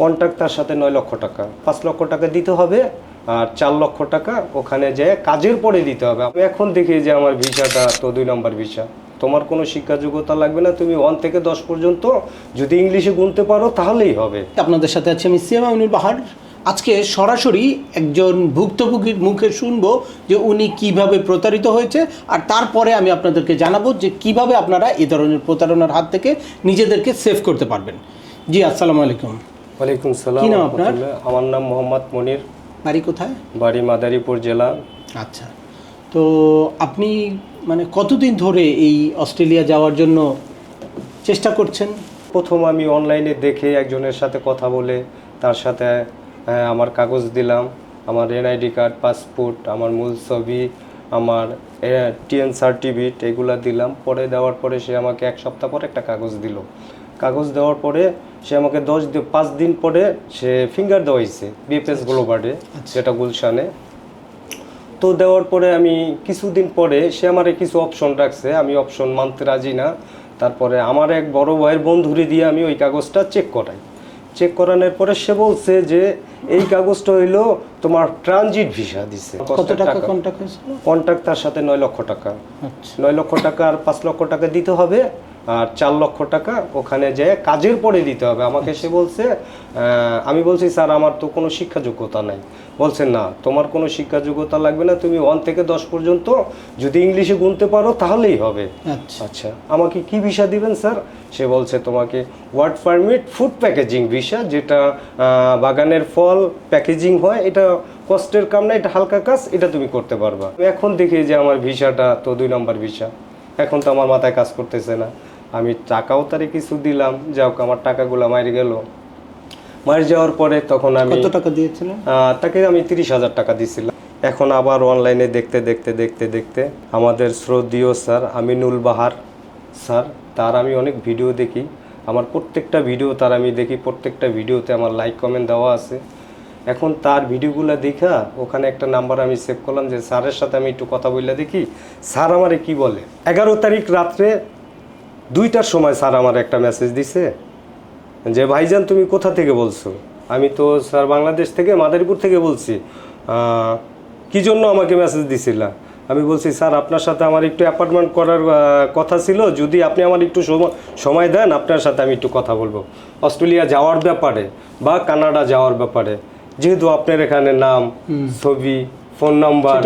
Contract তার সাথে 9 লক্ষ টাকা, 5 লক্ষ টাকা দিতে হবে, আর 4 লক্ষ টাকা ওখানে যে কাজের পরে দিতে হবে। আমি এখন দেখি যে আমার ভিসাটা তো 2 নম্বর ভিসা। তোমার কোনো শিক্ষা যোগ্যতা লাগবে না, তুমি 1 থেকে 10 পর্যন্ত যদি ইংলিশে গুনতে পারো তাহলেই হবে। আপনাদের সাথে আছে আমি সিএম আমিনুল বাহার। আজকে সরাসরি একজন ভুক্তভোগীর মুখে শুনবো যে উনি কিভাবে প্রতারিত হয়েছে, আর তারপরে আমি আপনাদেরকে জানাবো যে কিভাবে আপনারা এই ধরনের প্রতারণার হাত থেকে নিজেদেরকে সেভ করতে পারবেন। জি, আসসালামু আলাইকুম। ওয়ালাইকুম সালাম। কি নাম আপনার? আমার নাম মোহাম্মদ মনির। বাড়ি কোথায়? বাড়ি মাদারীপুর জেলা। আচ্ছা, তো আপনি মানে কতদিন ধরে এই অস্ট্রেলিয়া যাওয়ার জন্য চেষ্টা করছেন? প্রথম আমি অনলাইনে দেখে একজনের সাথে কথা বলে তার সাথে আমার কাগজ দিলাম, আমার এনআইডি কার্ড, পাসপোর্ট, আমার মূল ছবি, আমার টিএন সার্টিফিকেট এগুলা দিলাম। পরে দেওয়ার পরে সে আমাকে 1 সপ্তাহ পরে একটা কাগজ দিল। কাগজ দেওয়ার পরে সে আমাকে 5 দিন পরে সে ফিঙ্গার দেওয়াইছে বিএফএস গ্লোবালে, যেটা গুলশানে। তো দেওয়ার পরে আমি কিছুদিন পরে সে আমার কিছু অপশন রাখছে, আমি অপশন মানতে রাজি না। তারপরে আমার এক বড় ভাইয়ের বন্ধুরে দিয়ে আমি ওই কাগজটা চেক করাই। চেক করানোর পরে সে বলছে যে এই কাগজটা হইলো তোমার ট্রানজিট ভিসা দিছে। কত টাকা কন্ট্রাক্ট হয়েছিল? কন্ট্রাক্ট তার সাথে 9 লক্ষ টাকা। 9 লক্ষ টাকা আর 5 লক্ষ টাকা দিতে হবে, আর 4 লক্ষ টাকা ওখানে যে কাজের পরে দিতে হবে আমাকে। সে বলছে, আমি বলছি স্যার আমার তো কোনো শিক্ষা যোগ্যতা নাই। বলছে না, তোমার কোনো শিক্ষা যোগ্যতা লাগবে না, তুমি 1 থেকে 10 পর্যন্ত যদি ইংলিশে গুনতে পারো তাহলেই হবে। আচ্ছা, আমাকে কি ভিসা দিবেন স্যার? সে বলছে তোমাকে work permit food packaging visa, যেটা বাগানের ফল প্যাকেজিং হয়, এটা কষ্টের কাম না, এটা হালকা কাজ, এটা তুমি করতে পারবা। এখন দেখি যে আমার ভিসাটা তো 2 নম্বর ভিসা। এখন তো আমার মাথায় কাজ করতেছে না। আমি টাকাও তারে কিছু দিলাম, যাওক আমার টাকাগুলো মাইরে গেল। মাইরে যাওয়ার পরে তখন আমি কত টাকা দিয়েছিলেন তাকে? আমি 30,000 টাকা দিয়েছিলাম। এখন আবার অনলাইনে দেখতে দেখতে দেখতে দেখতে আমাদের শ্রদ্ধেয় স্যার আমিনুল বাহার স্যার, তার আমি অনেক ভিডিও দেখি, আমার প্রত্যেকটা ভিডিও তার আমি দেখি, প্রত্যেকটা ভিডিওতে আমার লাইক কমেন্ট দেওয়া আছে। এখন তার ভিডিওগুলো দেখা ওখানে একটা নাম্বার আমি সেভ করলাম যে স্যারের সাথে আমি একটু কথা বললে দেখি স্যার আমারে কি বলে। 11 তারিখ রাত্রে 2টার সময় স্যার আমার একটা মেসেজ দিছে যে ভাইজান তুমি কোথা থেকে বলছো? আমি তো স্যার বাংলাদেশ থেকে, মাদারীপুর থেকে বলছি। কি জন্য আমাকে মেসেজ দিছিলা? আমি বলছি স্যার আপনার সাথে আমার একটু অ্যাপয়েন্টমেন্ট করার কথা ছিল, যদি আপনি আমার একটু সময় দেন আপনার সাথে আমি একটু কথা বলবো অস্ট্রেলিয়া যাওয়ার ব্যাপারে বা কানাডা যাওয়ার ব্যাপারে। যেহেতু আপনার এখানে নাম, ছবি, ফোন নাম্বার,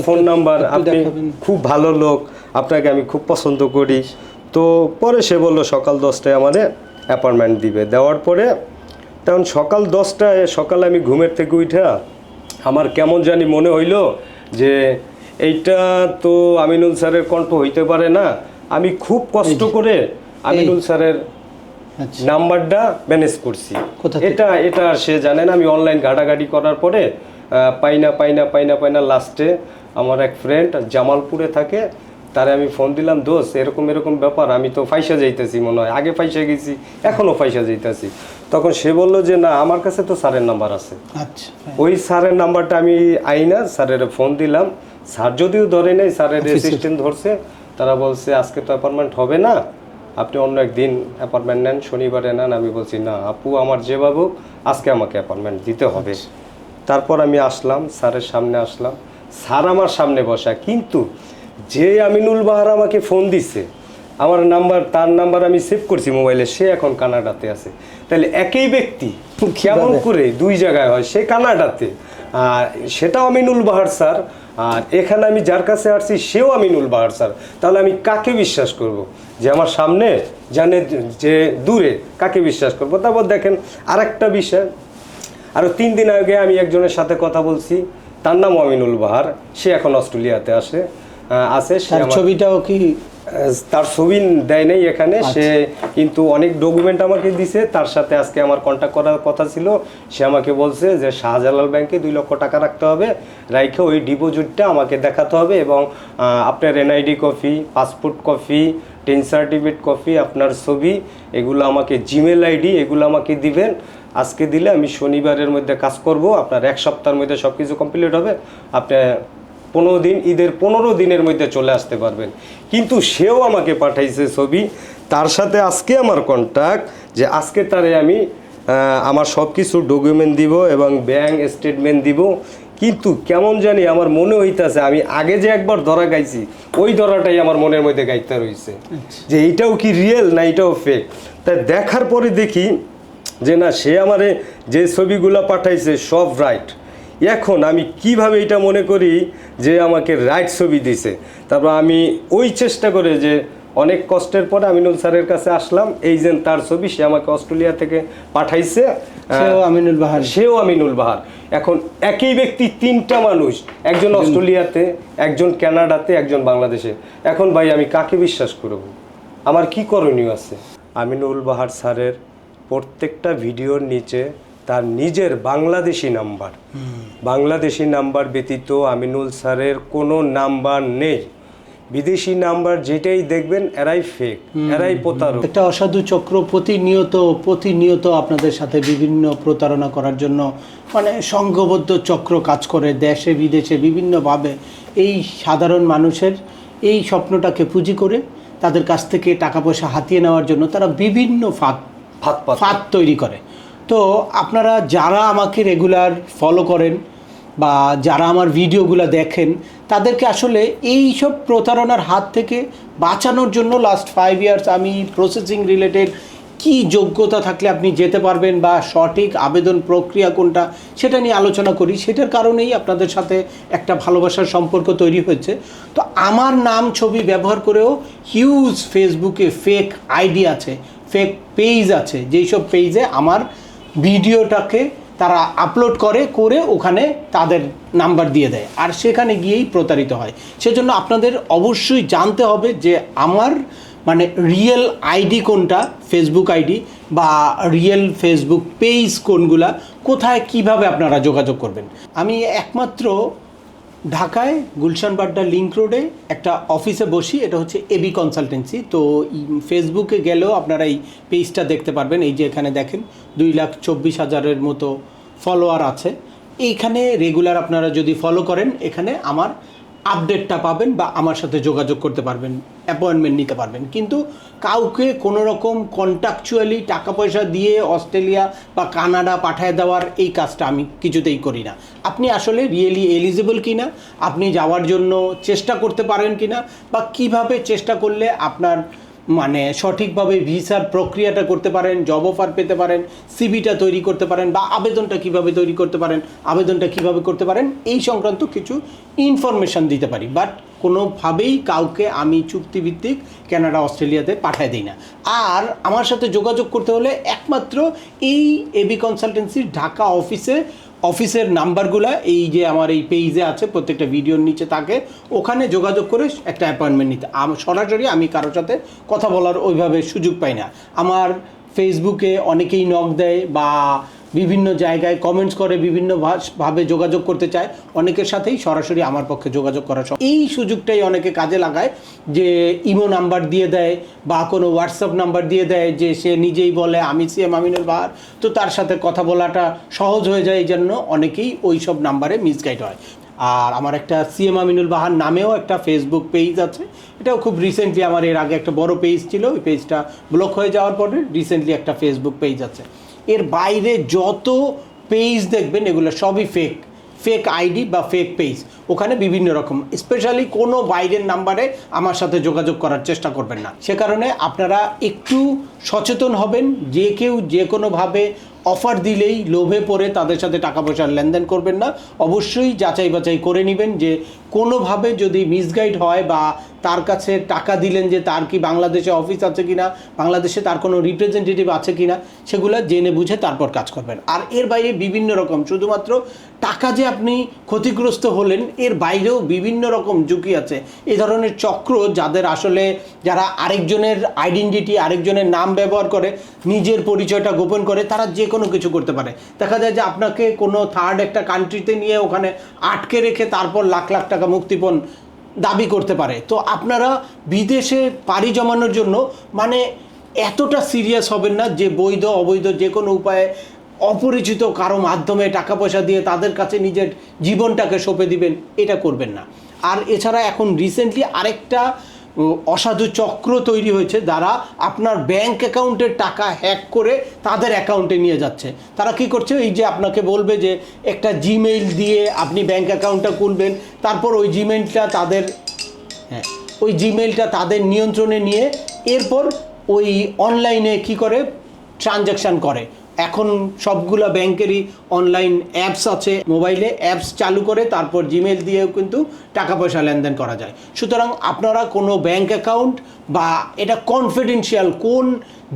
ফোন নাম্বার, আপনি খুব ভালো লোক, আপনাকে আমি খুব পছন্দ করি। তো পরে সে বললো সকাল 10টায় আমাদের অ্যাপয়েন্টমেন্ট দিবে। দেওয়ার পরে তখন সকাল 10টায় সকালে আমি ঘুমের থেকে উঠা আমার কেমন জানি মনে হইলো যে এইটা তো আমিনুল স্যারের কণ্ঠ হইতে পারে না। আমি খুব কষ্ট করে আমিনুল স্যারের নাম্বারটা ম্যানেজ করছি। এটা সে জানে না। আমি অনলাইন ঘাটাঘাটি করার পরে পাই না লাস্টে আমার এক ফ্রেন্ড জামালপুরে থাকে, তারে আমি ফোন দিলাম, দোস্ত এরকম এরকম ব্যাপার, আমি তো ফাইসা যাইতেছি, মনে হয় আগে ফাইসা গেছি, এখনও ফাইসা যাইতেছি। তখন সে বলল যে না আমার কাছে তো স্যারের নাম্বার আছে। আচ্ছা, ওই স্যারের নাম্বারটা আমি আইনা স্যারের ফোন দিলাম। স্যার যদিও ধরে নেই, স্যারের অ্যাসিস্ট্যান্ট ধরছে। তারা বলছে আজকে তো অ্যাপয়েন্টমেন্ট হবে না, আপনি অন্য একদিন অ্যাপয়েন্টমেন্ট নেন, শনিবারে নেন। আমি বলছি না আপু, আমার যেভাবে আজকে আমাকে অ্যাপয়েন্টমেন্ট দিতে হবে। তারপর আমি আসলাম, স্যারের সামনে আসলাম, স্যার আমার সামনে বসা। কিন্তু যে আমিনুল বাহার আমাকে ফোন দিছে, আমার নাম্বার, তার নাম্বার আমি সেভ করছি মোবাইলে, সে এখন কানাডাতে আছে। তাহলে একই ব্যক্তি কেমন করে 2 জায়গায় হয়? সে কানাডাতে, আর সেটাও আমিনুল বাহার স্যার, আর এখানে আমি যার কাছে আসছি সেও আমিনুল বাহার স্যার। তাহলে আমি কাকে বিশ্বাস করব? যে আমার সামনে জানে, যে দূরে, কাকে বিশ্বাস করব? তারপর দেখেন আরেকটা বিষয়, আরও 3 দিন আগে আমি একজনের সাথে কথা বলছি, তার নাম আমিনুল বাহার, সে এখন অস্ট্রেলিয়াতে আছে। ছবিটাও কি তার ছবি দেয় নাই এখানে, সে কিন্তু অনেক ডকুমেন্ট আমাকে দিছে। তার সাথে আজকে আমার কন্ট্যাক্ট করার কথা ছিল। সে আমাকে বলছে যে শাহজালাল ব্যাংকে 2 লক্ষ টাকা রাখতে হবে, রাইখে ওই ডিপোজিটটা আমাকে দেখাতে হবে, এবং আপনার NID copy, passport copy, ten certificate copy, আপনার ছবি, এগুলো আমাকে, জিমেল আইডি, এগুলো আমাকে দিবেন। আজকে দিলে আমি শনিবারের মধ্যে কাজ করব, আপনার 1 সপ্তাহের মধ্যে সব কিছু কমপ্লিট হবে, আপনি 15 দিন, ঈদের 15 দিনের মধ্যে চলে আসতে পারবেন। কিন্তু সেও আমাকে পাঠাইছে ছবি, তার সাথে আজকে আমার কন্ট্যাক্ট, যে আজকে তারে আমি আমার সব কিছু ডকুমেন্ট দিব এবং ব্যাংক স্টেটমেন্ট দিব, কিন্তু কেমন জানি আমার মনে হইতাছে আমি আগে যে একবার ধরা গাইছি ওই ধরাটাই আমার মনের মধ্যে গাইতে রয়েছে, যে এইটাও কি রিয়েল না এটাও ফেক। তাই দেখার পরে দেখি যে না, সে আমারে যে ছবিগুলো পাঠাইছে সব রাইট। এখন আমি কিভাবে এটা মনে করি যে আমাকে রাইট ছবি দিছে, তারপর আমি ওই চেষ্টা করে যে অনেক কষ্টের পরে আমিনুল স্যারের কাছে আসলাম, এই যে তার ছবি সে আমাকে অস্ট্রেলিয়া থেকে পাঠাইছে, সেও আমিনুল বাহার। সেও আমিনুল বাহার। এখন একই ব্যক্তি তিনটা মানুষ, একজন অস্ট্রেলিয়াতে, একজন কানাডাতে, একজন বাংলাদেশে। এখন ভাই আমি কাকে বিশ্বাস করব? আমার কি করণীয় আছে? আমিনুল বাহার স্যারের প্রত্যেকটা ভিডিওর নিচে তার নিজের বাংলাদেশি নাম্বার ব্যতীত আমিনুল স্যারের কোনো নাম্বার নেই। বিদেশি নাম্বার যেটাই দেখবেন এরাই ফেক, এরাই প্রতারক। একটা অসাধু চক্র প্রতিনিয়ত আপনাদের সাথে বিভিন্ন প্রতারণা করার জন্য মানে সংঘবদ্ধ চক্র কাজ করে দেশে বিদেশে বিভিন্নভাবে এই সাধারণ মানুষের এই স্বপ্নটাকে পুঁজি করে তাদের কাছ থেকে টাকা পয়সা হাতিয়ে নেওয়ার জন্য তারা বিভিন্ন ফাঁদ তৈরি করে। তো আপনারা যারা আমাকে রেগুলার ফলো করেন বা যারা আমার ভিডিওগুলো দেখেন, তাদেরকে আসলে এই সব প্রতারণার হাত থেকে বাঁচানোর জন্য লাস্ট 5 ইয়ার্স আমি প্রসেসিং রিলেটেড কি যোগ্যতা থাকলে আপনি যেতে পারবেন বা সঠিক আবেদন প্রক্রিয়া কোনটা সেটা নিয়ে আলোচনা করি। সেটার কারণেই আপনাদের সাথে একটা ভালোবাসার সম্পর্ক তৈরি হয়েছে। তো আমার নাম ছবি ব্যবহার করেও হিউজ ফেসবুকে ফেক আইডি আছে, ফেক পেজ আছে, যেই সব পেজে আমার ভিডিওটাকে তারা আপলোড করে ওখানে তাদের নাম্বার দিয়ে দেয় আর সেখানে গিয়েই প্রতারিত হয়। সেজন্য আপনাদের অবশ্যই জানতে হবে যে আমার মানে রিয়েল আইডি কোনটা, ফেসবুক আইডি বা রিয়েল ফেসবুক পেজ কোনগুলা, কোথায় কিভাবে আপনারা যোগাযোগ করবেন। আমি একমাত্র ঢাকায় গুলশান বাড্ডা লিংক রোডে একটা অফিসে বসি, এটা হচ্ছে এবি কনসালটেন্সি। তো ফেসবুকে গেলেও আপনারা এই পেজটা দেখতে পারবেন। এই যে এখানে দেখেন 2,24,000-এর মতো ফলোয়ার আছে। এইখানে রেগুলার আপনারা যদি ফলো করেন এখানে আমার আপডেটটা পাবেন বা আমার সাথে যোগাযোগ করতে পারবেন, অ্যাপয়েন্টমেন্ট নিতে পারবেন। কিন্তু কাউকে কোনো রকম কন্ট্রাকচুয়ালি টাকা পয়সা দিয়ে অস্ট্রেলিয়া বা কানাডা পাঠায় দেওয়ার এই কাজটা আমি কিছুতেই করি না। আপনি আসলে রিয়েলি এলিজিবল কিনা, আপনি যাওয়ার জন্য চেষ্টা করতে পারেন কিনা, বা কিভাবে চেষ্টা করলে আপনার মানে সঠিকভাবে ভিসার প্রক্রিয়াটা করতে পারেন, জব অফার পেতে পারেন, সিভিটা তৈরি করতে পারেন, বা আবেদনটা কিভাবে তৈরি করতে পারেন, আবেদনটা কিভাবে করতে পারেন, এই সংক্রান্ত কিছু ইনফরমেশান দিতে পারি। বাট কোনোভাবেই কাউকে আমি চুক্তিভিত্তিক কানাডা অস্ট্রেলিয়াতে পাঠায় দিই না। আর আমার সাথে যোগাযোগ করতে হলে একমাত্র এই এবি কনসালটেন্সির ঢাকা অফিসের নাম্বারগুলা এই যে আমার এই পেজে আছে, প্রত্যেকটা ভিডিওর নিচে থাকে, ওখানে যোগাযোগ করে একটা অ্যাপয়েন্টমেন্ট নিতে। সরাসরি আমি কারোর সাথে কথা বলার ওইভাবে সুযোগ পাই না। আমার ফেসবুকে অনেকেই নক দেয় বা বিভিন্ন জায়গায় কমেন্টস করে, বিভিন্নভাবে যোগাযোগ করতে চায়, অনেকের সাথেই সরাসরি আমার পক্ষে যোগাযোগ করা এই সুযোগটাই অনেকে কাজে লাগায়, যে ইমো নাম্বার দিয়ে দেয় বা কোনো হোয়াটসঅ্যাপ নাম্বার দিয়ে দেয়, যে সে নিজেই বলে আমি সিএম আমিনুল বাহার, তো তার সাথে কথা বলাটা সহজ হয়ে যায়। এই জন্য অনেকেই ওই সব নাম্বারে মিসগাইড হয়। আর আমার একটা সিএম আমিনুল বাহার নামেও একটা ফেসবুক পেজ আছে, এটাও খুব রিসেন্টলি, আমার এর আগে একটা বড় পেজ ছিল, ওই পেজটা ব্লক হয়ে যাওয়ার পরে রিসেন্টলি একটা ফেসবুক পেজ আছে। এর বাইরে যত পেজ দেখবেন এগুলো সবই ফেক আইডি বা ফেক পেজ। ওখানে বিভিন্ন রকম, স্পেশালি কোনো বাইরের নাম্বারে আমার সাথে যোগাযোগ করার চেষ্টা করবেন না। সে কারণে আপনারা একটু সচেতন হবেন, যে কেউ যে কোনোভাবে অফার দিলেই লোভে পড়ে তাদের সাথে টাকা পয়সার লেনদেন করবেন না। অবশ্যই যাচাই বাছাই করে নেবেন যে কোনোভাবে যদি মিসগাইড হয় বা তার কাছে টাকা দিলেন যে তার কি বাংলাদেশে অফিস আছে কিনা, বাংলাদেশে তার কোনো রিপ্রেজেন্টেটিভ আছে কিনা, সেগুলো জেনে বুঝে তারপর কাজ করবেন। আর এর বাইরে বিভিন্ন রকম, শুধুমাত্র টাকা যে আপনি ক্ষতিগ্রস্ত হলেন, এর বাইরেও বিভিন্ন রকম ঝুঁকি আছে। এই ধরনের চক্র যাদের আসলে যারা আরেকজনের আইডেন্টিটি, আরেকজনের নাম ব্যবহার করে নিজের পরিচয়টা গোপন করে, তারা যে কোনো কিছু করতে পারে। দেখা যায় যে আপনাকে কোনো থার্ড একটা কান্ট্রিতে নিয়ে ওখানে আটকে রেখে তারপর লাখ লাখ টাকা মুক্তিপণ দাবি করতে পারে। তো আপনারা বিদেশে পাড়ি জমানোর জন্য মানে এতটা সিরিয়াস হবেন না যে বৈধ অবৈধ যে কোনো উপায়ে অপরিচিত কারো মাধ্যমে টাকা পয়সা দিয়ে তাদের কাছে নিজের জীবনটাকে সঁপে দিবেন, এটা করবেন না। আর এছাড়া এখন রিসেন্টলি আরেকটা অসাধু চক্র তৈরি হয়েছে, যারা আপনার ব্যাংক অ্যাকাউন্টের টাকা হ্যাক করে তাদের অ্যাকাউন্টে নিয়ে যাচ্ছে। তারা কি করছে, এই যে আপনাকে বলবে যে একটা জিমেইল দিয়ে আপনি ব্যাংক অ্যাকাউন্টটা খুলবেন, তারপর ওই জিমেইলটা তাদের নিয়ন্ত্রণে নিয়ে এরপর ওই অনলাইনে কি করে ট্রানজ্যাকশান করে। এখন সবগুলা ব্যাংকেরই অনলাইন অ্যাপস আছে, মোবাইলে অ্যাপস চালু করে তারপর জিমেল দিয়েও কিন্তু টাকা পয়সা লেনদেন করা যায়। সুতরাং আপনারা কোনো ব্যাংক অ্যাকাউন্ট বা এটা কনফিডেন্সিয়াল কোন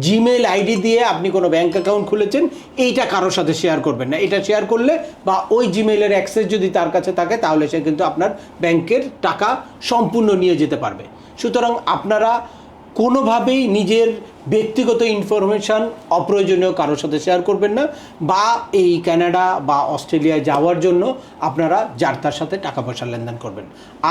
জিমেল আইডি দিয়ে আপনি কোনো ব্যাংক অ্যাকাউন্ট খুলেছেন এইটা কারোর সাথে শেয়ার করবেন না। এটা শেয়ার করলে বা ওই জিমেলের অ্যাক্সেস যদি তার কাছে থাকে তাহলে সে কিন্তু আপনার ব্যাংকের টাকা সম্পূর্ণ নিয়ে যেতে পারবে। সুতরাং আপনারা কোনোভাবেই নিজের ব্যক্তিগত ইনফরমেশান অপ্রয়োজনীয় কারোর সাথে শেয়ার করবেন না, বা এই কানাডা বা অস্ট্রেলিয়ায় যাওয়ার জন্য আপনারা যার তার সাথে টাকা পয়সা লেনদেন করবেন।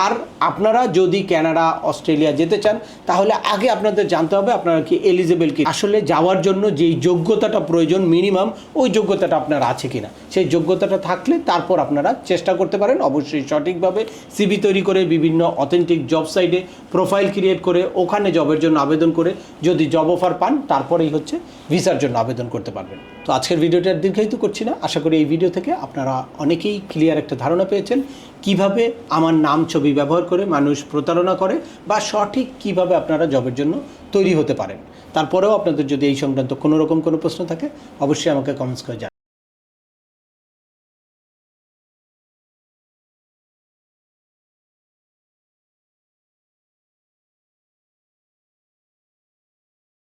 আর আপনারা যদি কানাডা অস্ট্রেলিয়া যেতে চান তাহলে আগে আপনাদের জানতে হবে আপনারা কি এলিজিবল কি, আসলে যাওয়ার জন্য যেই যোগ্যতাটা প্রয়োজন মিনিমাম ওই যোগ্যতাটা আপনার আছে কিনা। সেই যোগ্যতাটা থাকলে তারপর আপনারা চেষ্টা করতে পারেন অবশ্যই সঠিকভাবে সিভি তৈরি করে বিভিন্ন অথেন্টিক জব সাইটে প্রোফাইল ক্রিয়েট করে ওখানে জবের জন্য আবেদন করে যদি জব অফার পান তারপরেই হচ্ছে ভিসার জন্য আবেদন করতে পারবেন। তো আজকের ভিডিওটা দীর্ঘায়িত করছি না, আশা করি এই ভিডিও থেকে আপনারা অনেকেই ক্লিয়ার একটা ধারণা পেয়েছেন কিভাবে আমার নাম ছবি ব্যবহার করে মানুষ প্রতারণা করে বা সঠিক কিভাবে আপনারা জবের জন্য তৈরি হতে পারেন। তারপরেও আপনাদের যদি এই সংক্রান্ত কোনো রকম কোনো প্রশ্ন থাকে অবশ্যই আমাকে কমেন্টস করে জানান।